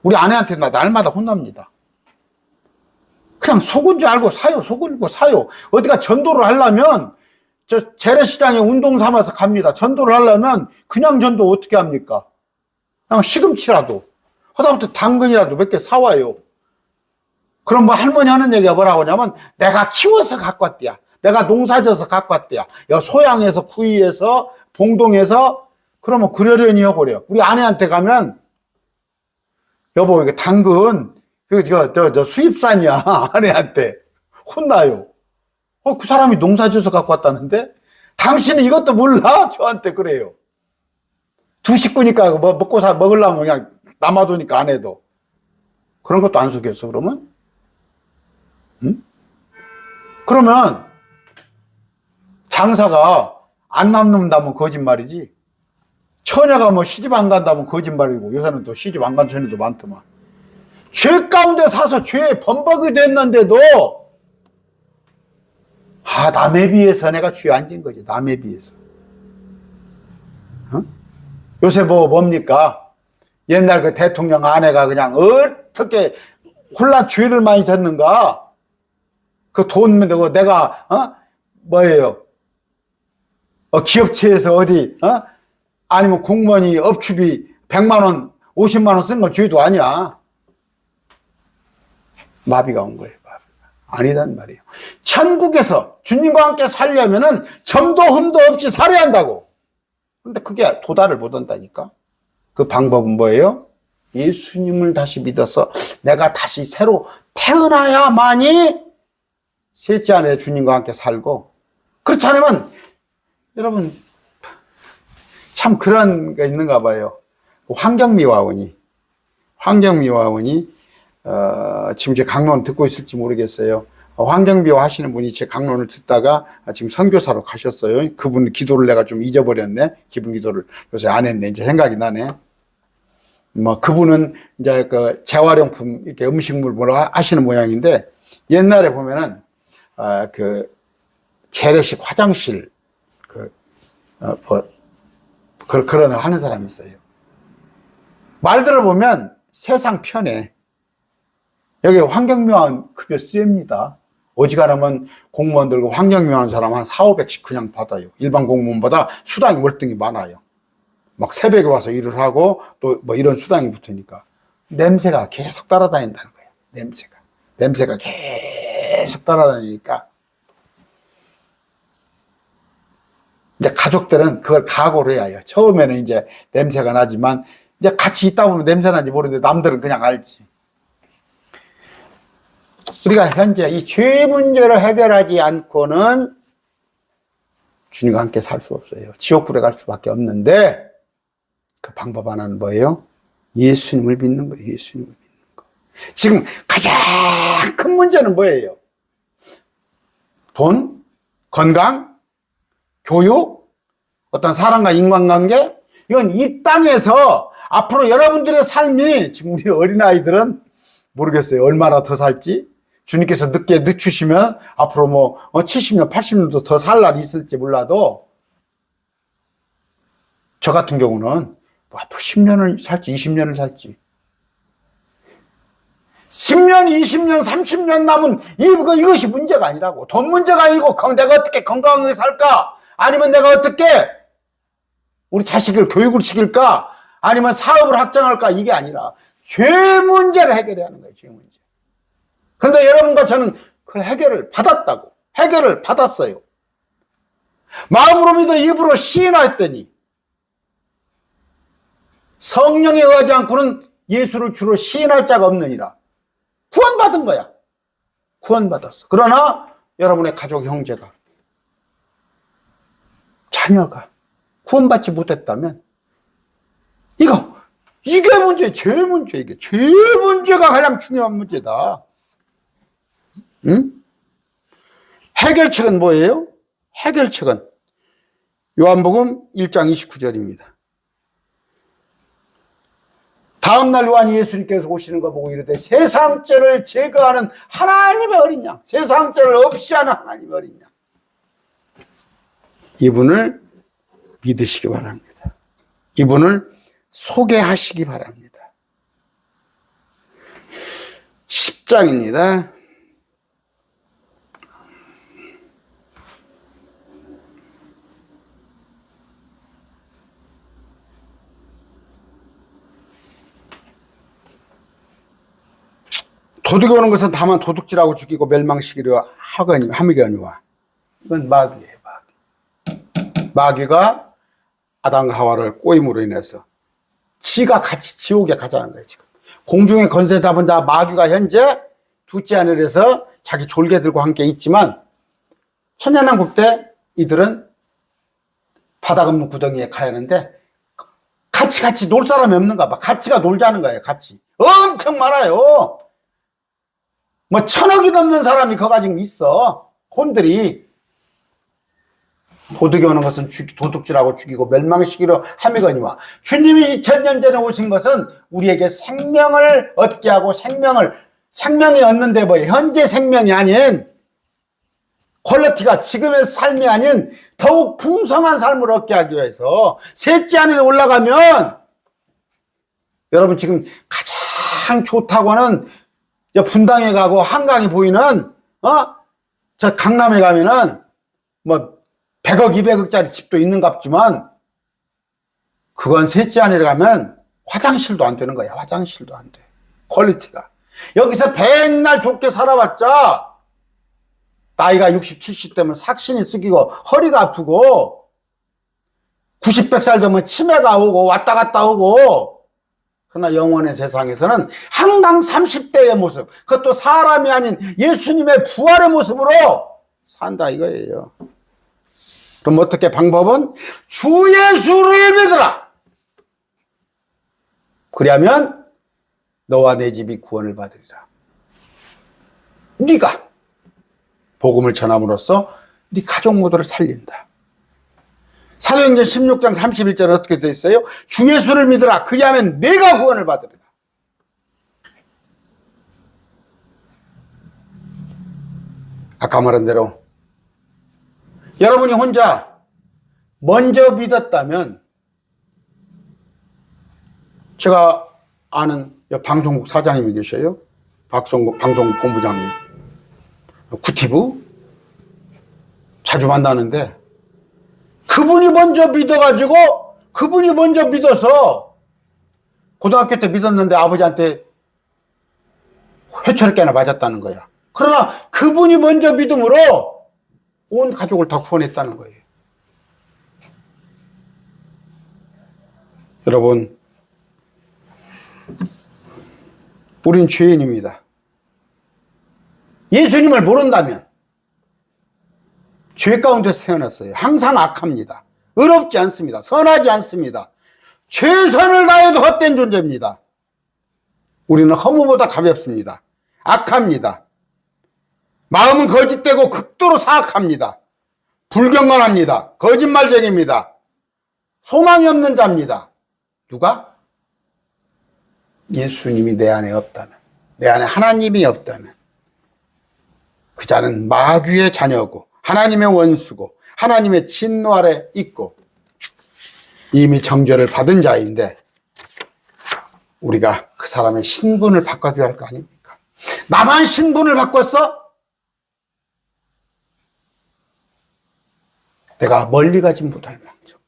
우리 아내한테 날마다 혼납니다. 그냥 속은 줄 알고 사요. 속은 거 사요. 어디가 전도를 하려면 저 재래시장에 운동 삼아서 갑니다. 전도를 하려면 그냥 전도 어떻게 합니까? 그냥 시금치라도 하다못해 당근이라도 몇 개 사와요. 그럼 뭐 할머니 하는 얘기가 뭐라고 하냐면 내가 키워서 갖고 왔대야. 내가 농사져서 갖고 왔대야. 소양에서 구이에서 봉동에서 그러면 그러려니 해버려. 우리 아내한테 가면 여보 이게 당근 저 수입산이야. 아내한테 혼나요. 그 사람이 농사져서 갖고 왔다는데 당신은 이것도 몰라? 저한테 그래요. 두 식구니까 뭐 먹으려면 그냥 남아도니까 안 해도 그런 것도 안 속였어. 그러면 응? 그러면 장사가 안 남는다면 거짓말이지. 처녀가 뭐 시집 안 간다면 거짓말이고 요새는 또 시집 안 간 처녀도 많더만. 죄 가운데 사서 죄에 범벅이 됐는데도 남에 비해서 내가 죄에 앉은 거지. 남에 비해서. 요새 뭡니까? 옛날 그 대통령 아내가 그냥 어떻게 홀라 죄를 많이 졌는가? 그 돈 내가 뭐예요? 기업체에서 어디 아니면 공무원이 업추비 100만 원 50만 원 쓴 건 죄도 아니야. 마비가 온 거예요. 마비가. 아니단 말이에요. 천국에서 주님과 함께 살려면은 점도 흠도 없이 살아야 한다고. 근데 그게 도달을 못 한다니까. 그 방법은 뭐예요? 예수님을 다시 믿어서 내가 다시 새로 태어나야만이 셋째 안에 주님과 함께 살고, 그렇지 않으면 여러분 참 그런 게 있는가 봐요. 황경미화원이 지금 제 강론 듣고 있을지 모르겠어요. 황경미화 하시는 분이 제 강론을 듣다가 지금 선교사로 가셨어요. 그분 기도를 내가 좀 잊어버렸네. 기분 기도를 요새 안 했네. 이제 생각이 나네. 그분은 이제 그 재활용품 이렇게 음식물 하시는 모양인데, 옛날에 보면은 그 재래식 화장실 그런 하는 사람이 있어요. 말 들어보면 세상 편해. 여기 환경미화원 급여 셉니다. 어지간하면 공무원들 환경미화원 사람 한 400~500씩 그냥 받아요. 일반 공무원보다 수당이 월등히 많아요. 막 새벽에 와서 일을 하고 또 뭐 이런 수당이 붙으니까 냄새가 계속 따라다닌다는 거예요. 냄새가 계속 따라다니니까 이제 가족들은 그걸 각오를 해야 해요. 처음에는 이제 냄새가 나지만 이제 같이 있다 보면 냄새 나는지 모르는데 남들은 그냥 알지. 우리가 현재 이 죄 문제를 해결하지 않고는 주님과 함께 살 수 없어요. 지옥불에 갈 수밖에 없는데 그 방법 하나는 뭐예요? 예수님을 믿는 거예요. 예수님을 믿는 거. 지금 가장 큰 문제는 뭐예요? 돈, 건강, 교육, 어떤 사람과 인간관계, 이건 이 땅에서 앞으로 여러분들의 삶이, 지금 우리 어린아이들은 모르겠어요. 얼마나 더 살지? 주님께서 늦게 늦추시면 앞으로 뭐 70년, 80년도 더 살 날이 있을지 몰라도 저 같은 경우는 뭐 앞으로 10년을 살지, 20년을 살지. 10년, 20년, 30년 남은 이것이 문제가 아니라고. 돈 문제가 아니고 내가 어떻게 건강하게 살까? 아니면 내가 어떻게 우리 자식을 교육을 시킬까? 아니면 사업을 확장할까? 이게 아니라 죄 문제를 해결해야 하는 거예요. 죄 문제. 그런데 여러분과 저는 그 해결을 받았다고. 해결을 받았어요. 마음으로 믿어 입으로 시인하였더니 성령에 의하지 않고는 예수를 주로 시인할 자가 없느니라. 구원받은 거야. 구원받았어. 그러나 여러분의 가족 형제가, 자녀가 구원받지 못했다면 이게 문제예요. 죄 문제. 이게 죄 문제가 가장 중요한 문제다. 응? 해결책은 뭐예요? 해결책은 요한복음 1장 29절입니다. 다음날 요한이 예수님께서 오시는 거 보고 이르되 세상죄를 제거하는 하나님의 어린 양, 세상죄를 없이 하는 하나님의 어린 양, 이분을 믿으시기 바랍니다. 이분을 소개하시기 바랍니다. 10장입니다. 도둑이 오는 것은 다만 도둑질하고 죽이고 멸망시키려 함이거니와. 이건 마귀예요. 마귀가 아담과 하와를 꼬임으로 인해서 지가 같이 지옥에 가자는 거예요. 지금 공중의 권세 잡은 자 마귀가 현재 둘째 하늘에서 자기 졸개들과 함께 있지만 천년왕국 때 이들은 바닥 없는 구덩이에 가야 하는데 같이 놀 사람이 없는가 봐. 같이가 놀자는 거예요. 같이 엄청 많아요. 뭐 1000억이 넘는 사람이 거기 지금 있어. 혼들이. 도둑이 오는 것은 도둑질하고 죽이고 멸망시키려 함이거니와. 주님이 2000년 전에 오신 것은 우리에게 생명을 얻게 하고 생명이 얻는데 뭐예요? 현재 생명이 아닌 퀄리티가 지금의 삶이 아닌 더욱 풍성한 삶을 얻게 하기 위해서 셋째 하늘에 올라가면 여러분 지금 가장 좋다고 하는 분당에 가고 한강이 보이는 저 강남에 가면은 뭐 100억 200억짜리 집도 있는갑지만 그건 셋째 하늘에 가면 화장실도 안 되는 거야. 화장실도 안 돼. 퀄리티가. 여기서 맨날 좋게 살아봤자 나이가 60, 70 되면 삭신이 쓰기고 허리가 아프고 90, 100살 되면 치매가 오고 왔다 갔다 오고. 그러나 영원의 세상에서는 항상 30대의 모습, 그것도 사람이 아닌 예수님의 부활의 모습으로 산다 이거예요. 그럼 어떻게 방법은? 주 예수를 믿으라. 그리하면 너와 내 집이 구원을 받으리라. 네가 복음을 전함으로써 네 가족 모두를 살린다. 사도행전 16장 31절에 어떻게 되어 있어요? 주 예수를 믿으라. 그리하면 내가 구원을 받으리라. 아까 말한 대로 여러분이 혼자 먼저 믿었다면, 제가 아는 방송국 사장님이 계셔요. 방송국 본부장님. 구티브 자주 만나는데 그분이 먼저 믿어서 고등학교 때 믿었는데 아버지한테 회초리깨나 맞았다는 거야. 그러나 그분이 먼저 믿음으로 온 가족을 다 구원했다는 거예요. 여러분, 우린 죄인입니다. 예수님을 모른다면 죄 가운데서 태어났어요. 항상 악합니다. 의롭지 않습니다. 선하지 않습니다. 최선을 다해도 헛된 존재입니다. 우리는 허무보다 가볍습니다. 악합니다. 마음은 거짓되고 극도로 사악합니다. 불경건합니다. 거짓말쟁이입니다. 소망이 없는 자입니다. 누가? 예수님이 내 안에 없다면, 내 안에 하나님이 없다면 그 자는 마귀의 자녀고 하나님의 원수고 하나님의 진노 아래 있고 이미 정죄를 받은 자인데 우리가 그 사람의 신분을 바꿔줘야 할 거 아닙니까? 나만 신분을 바꿨어? 내가 멀리 가진 못할 망정,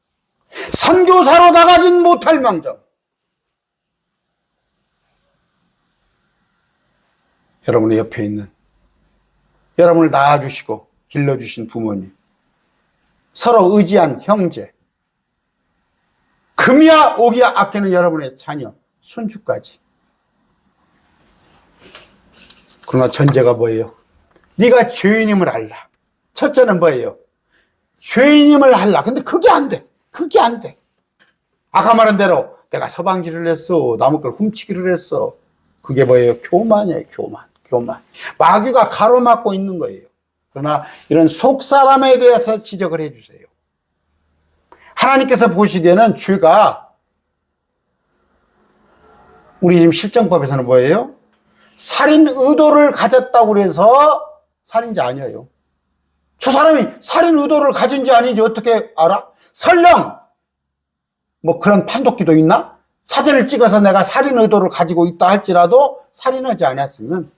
선교사로 나가진 못할 망정. 여러분의 옆에 있는, 여러분을 낳아주시고 길러주신 부모님, 서로 의지한 형제, 금이야 옥이야 아끼는 여러분의 자녀, 손주까지. 그러나 전제가 뭐예요? 네가 죄인임을 알라. 첫째는 뭐예요? 죄인임을 알라. 근데 그게 안 돼. 그게 안 돼. 아까 말한 대로 내가 서방지를 했어. 남의 걸 훔치기를 했어. 그게 뭐예요? 교만이에요. 교만. 마귀가 가로막고 있는 거예요. 그러나 이런 속사람에 대해서 지적을 해주세요. 하나님께서 보시기에는 죄가, 우리 지금 실정법에서는 뭐예요? 살인 의도를 가졌다고 해서 살인자 아니에요. 저 사람이 살인 의도를 가진지 아닌지 어떻게 알아? 설령 뭐 그런 판독기도 있나? 사진을 찍어서 내가 살인 의도를 가지고 있다 할지라도 살인하지 않았으면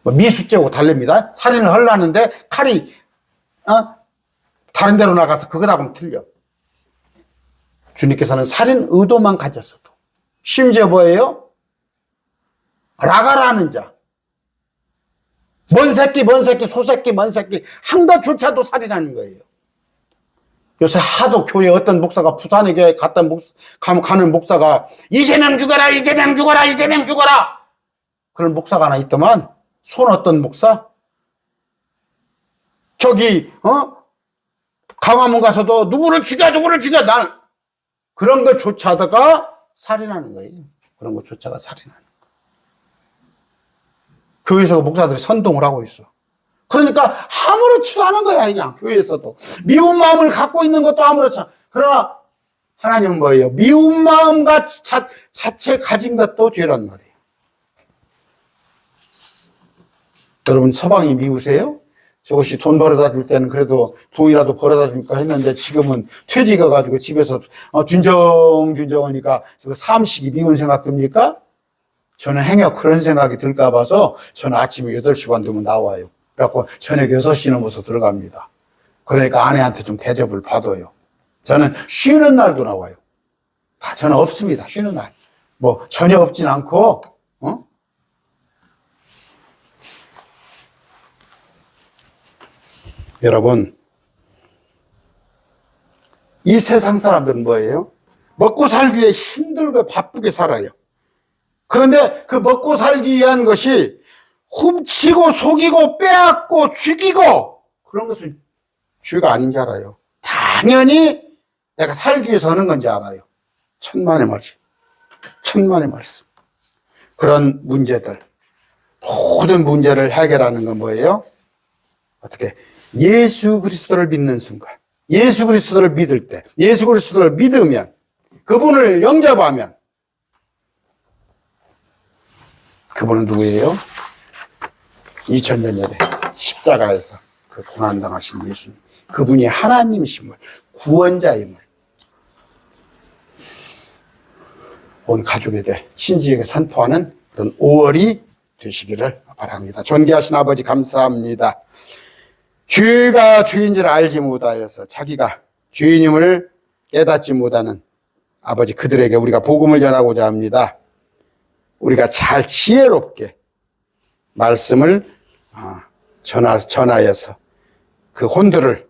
뭐 미수죄고 달릅니다. 살인을 하려는데 칼이 다른 데로 나가서 그거하고는 틀려. 주님께서는 살인 의도만 가졌어도, 심지어 뭐예요? 라가라는 자, 먼 새끼, 소새끼, 먼 새끼 한 것조차도 살인하는 거예요. 요새 하도 교회 어떤 목사가, 부산에 교회 가는 목사가 이재명 죽어라, 이재명 죽어라, 이재명 죽어라, 그런 목사가 하나 있더만. 손 어떤 목사? 저기 강화문 가서도 누구를 죽여 난 그런 것조차다가 살인하는 거예요. 그런 것조차가 살인하는 거예요. 교회에서 목사들이 선동을 하고 있어. 그러니까 아무렇지도 않은 거야. 그냥 교회에서도 미운 마음을 갖고 있는 것도 아무렇지 않아. 그러나 하나님은 뭐예요? 미운 마음 자체 가진 것도 죄란 말이에요. 여러분 서방이 미우세요? 저것이 돈 벌어다 줄 때는 그래도 돈이라도 벌어다 줄까 했는데 지금은 퇴직해 가지고 집에서 균정하니까 삼식이 미운 생각 듭니까? 저는 행여 그런 생각이 들까 봐서 저는 아침에 8시 반 되면 나와요. 그래갖고 저녁 6시 넘어서 들어갑니다. 그러니까 아내한테 좀 대접을 받아요. 저는 쉬는 날도 나와요. 저는 없습니다. 쉬는 날. 뭐 전혀 없진 않고 여러분, 이 세상 사람들은 뭐예요? 먹고 살기 위해 힘들고 바쁘게 살아요. 그런데 그 먹고 살기 위한 것이 훔치고 속이고 빼앗고 죽이고 그런 것은 죄가 아닌 줄 알아요. 당연히 내가 살기 위해서 하는 건지 알아요. 천만의 말씀. 그런 문제들, 모든 문제를 해결하는 건 뭐예요? 어떻게? 예수 그리스도를 믿는 순간, 예수 그리스도를 믿을 때, 예수 그리스도를 믿으면, 그분을 영접하면, 그분은 누구예요? 2000년 전에 십자가에서 그 고난당하신 예수님, 그분이 하나님이심을, 구원자임을 온 가족에게, 친지에게 선포하는 그런 5월이 되시기를 바랍니다. 존귀하신 아버지 감사합니다. 죄가 죄인지를 알지 못하여서 자기가 죄인임을 깨닫지 못하는 아버지, 그들에게 우리가 복음을 전하고자 합니다. 우리가 잘 지혜롭게 말씀을 전하여서 그 혼들을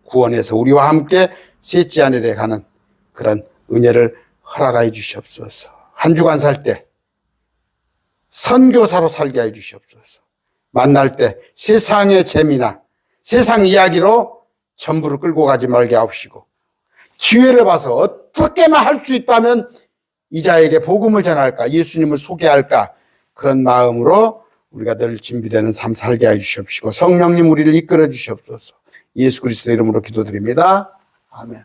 구원해서 우리와 함께 셋째 하늘에 가는 그런 은혜를 허락하여 주시옵소서. 한 주간 살 때 선교사로 살게 해 주시옵소서. 만날 때 세상의 재미나 세상 이야기로 전부를 끌고 가지 말게 하옵시고 기회를 봐서 어떻게만 할 수 있다면 이자에게 복음을 전할까, 예수님을 소개할까, 그런 마음으로 우리가 늘 준비되는 삶 살게 해 주시옵시고 성령님 우리를 이끌어 주시옵소서. 예수 그리스도 이름으로 기도드립니다. 아멘.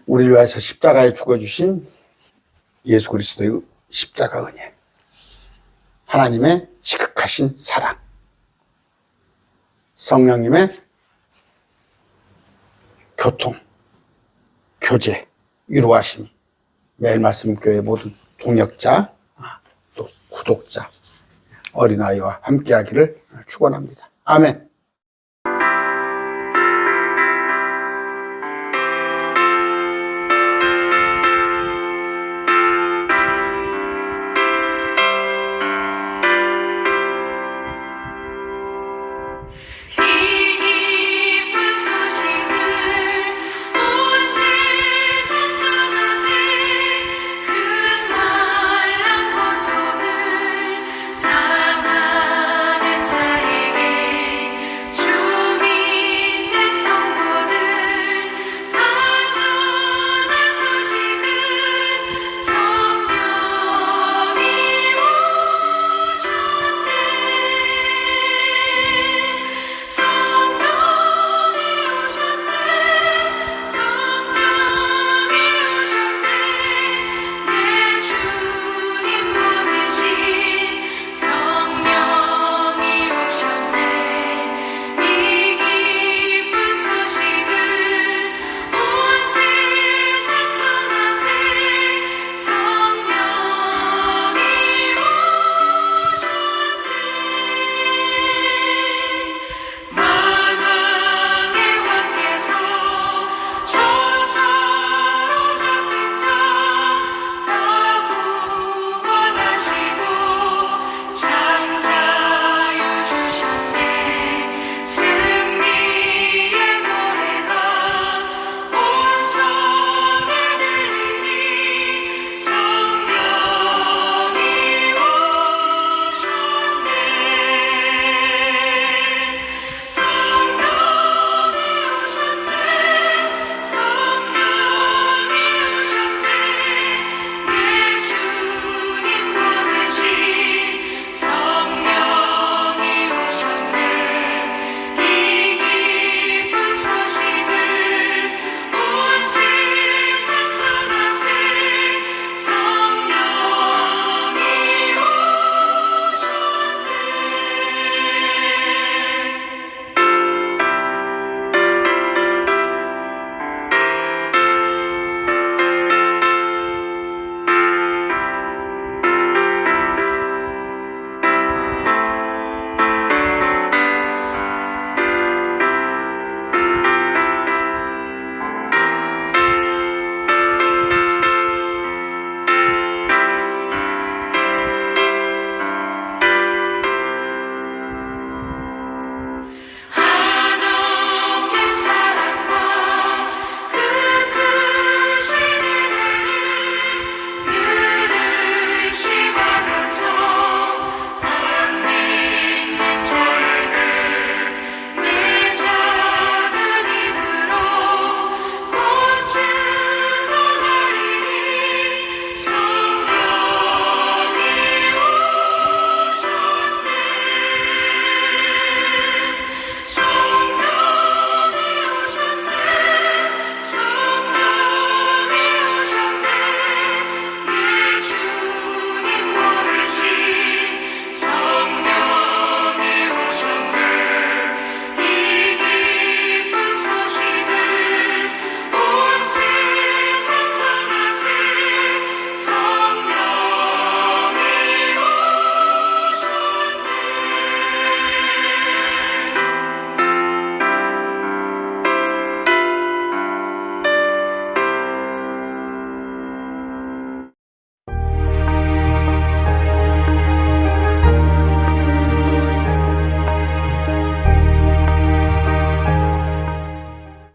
우리를 위해서 십자가에 죽어주신 예수 그리스도의 십자가 은혜, 하나님의 지극하신 사랑, 성령님의 교통, 교제, 위로하심이 매일 말씀 교회 모든 동역자, 또 구독자, 어린아이와 함께하기를 축원합니다. 아멘.